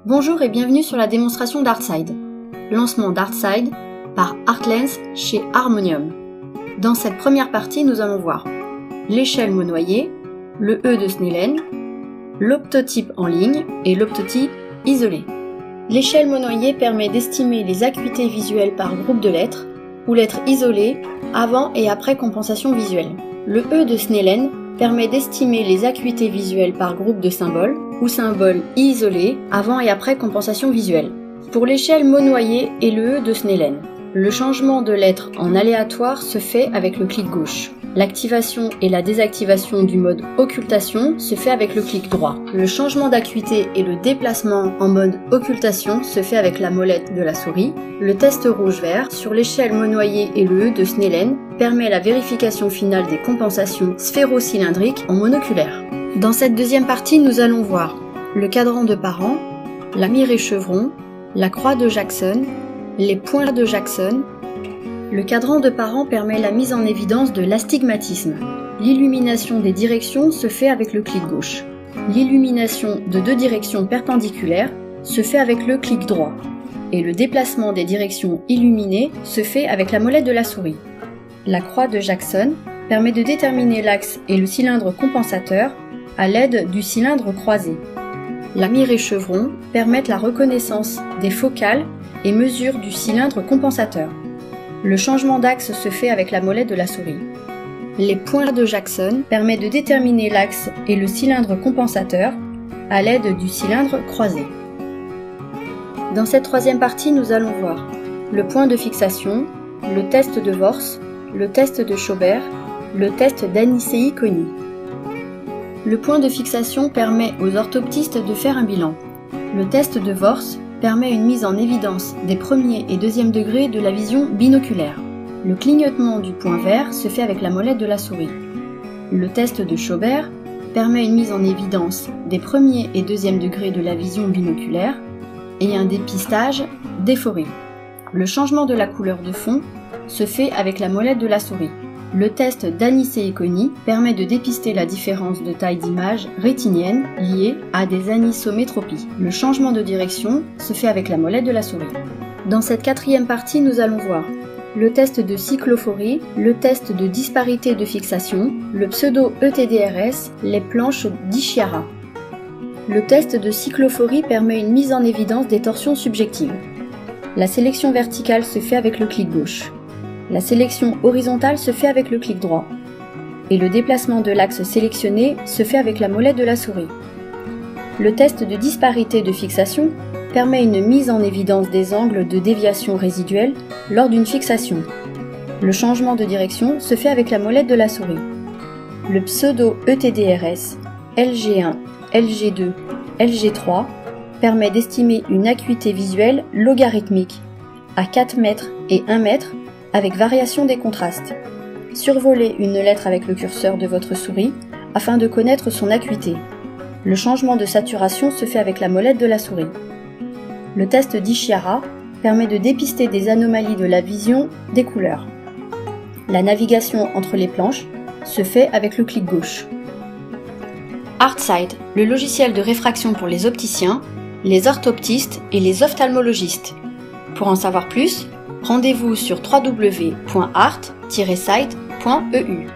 Bonjour et bienvenue sur la démonstration d'ArtSide. Lancement d'ArtSide par ArtLens chez Harmonium. Dans cette première partie, nous allons voir l'échelle monoyée, le E de Snellen, l'optotype en ligne et l'optotype isolé. L'échelle monoyée permet d'estimer les acuités visuelles par groupe de lettres ou lettres isolées avant et après compensation visuelle. Le E de Snellen permet d'estimer les acuités visuelles par groupe de symboles ou symboles isolés avant et après compensation visuelle. Pour l'échelle monoyée et le E de Snellen, le changement de lettres en aléatoire se fait avec le clic gauche. L'activation et la désactivation du mode occultation se fait avec le clic droit. Le changement d'acuité et le déplacement en mode occultation se fait avec la molette de la souris. Le test rouge-vert sur l'échelle monoyée et le E de Snellen permet la vérification finale des compensations sphéro-cylindriques en monoculaire. Dans cette deuxième partie, nous allons voir le cadran de Parent, la mire et chevron, la croix de Jackson, les points de Jackson. Le cadran de Parent permet la mise en évidence de l'astigmatisme. L'illumination des directions se fait avec le clic gauche. L'illumination de deux directions perpendiculaires se fait avec le clic droit. Et le déplacement des directions illuminées se fait avec la molette de la souris. La croix de Jackson permet de déterminer l'axe et le cylindre compensateur à l'aide du cylindre croisé. La mire et chevron permettent la reconnaissance des focales et mesure du cylindre compensateur. Le changement d'axe se fait avec la molette de la souris. Les points de Jackson permettent de déterminer l'axe et le cylindre compensateur à l'aide du cylindre croisé. Dans cette troisième partie, nous allons voir le point de fixation, le test de Worth, le test de Schaubert, le test d'Anicei-Koni. Le point de fixation permet aux orthoptistes de faire un bilan. Le test de Worth permet une mise en évidence des premiers et deuxième degrés de la vision binoculaire. Le clignotement du point vert se fait avec la molette de la souris. Le test de Schaubert permet une mise en évidence des premiers et deuxième degrés de la vision binoculaire et un dépistage d'éphorie. Le changement de la couleur de fond se fait avec la molette de la souris. Le test d'Anicei-Koni permet de dépister la différence de taille d'image rétinienne liée à des anisométropies. Le changement de direction se fait avec la molette de la souris. Dans cette quatrième partie, nous allons voir le test de cyclophorie, le test de disparité de fixation, le pseudo-ETDRS, les planches d'Ishihara. Le test de cyclophorie permet une mise en évidence des torsions subjectives. La sélection verticale se fait avec le clic gauche. La sélection horizontale se fait avec le clic droit. Et le déplacement de l'axe sélectionné se fait avec la molette de la souris. Le test de disparité de fixation permet une mise en évidence des angles de déviation résiduelle lors d'une fixation. Le changement de direction se fait avec la molette de la souris. Le pseudo-ETDRS, LG1, LG2, LG3 permet d'estimer une acuité visuelle logarithmique à 4 mètres et 1 mètre avec variation des contrastes. Survolez une lettre avec le curseur de votre souris afin de connaître son acuité. Le changement de saturation se fait avec la molette de la souris. Le test d'Ishihara permet de dépister des anomalies de la vision des couleurs. La navigation entre les planches se fait avec le clic gauche. ArtSide, le logiciel de réfraction pour les opticiens, les orthoptistes et les ophtalmologistes. Pour en savoir plus, rendez-vous sur www.art-site.eu.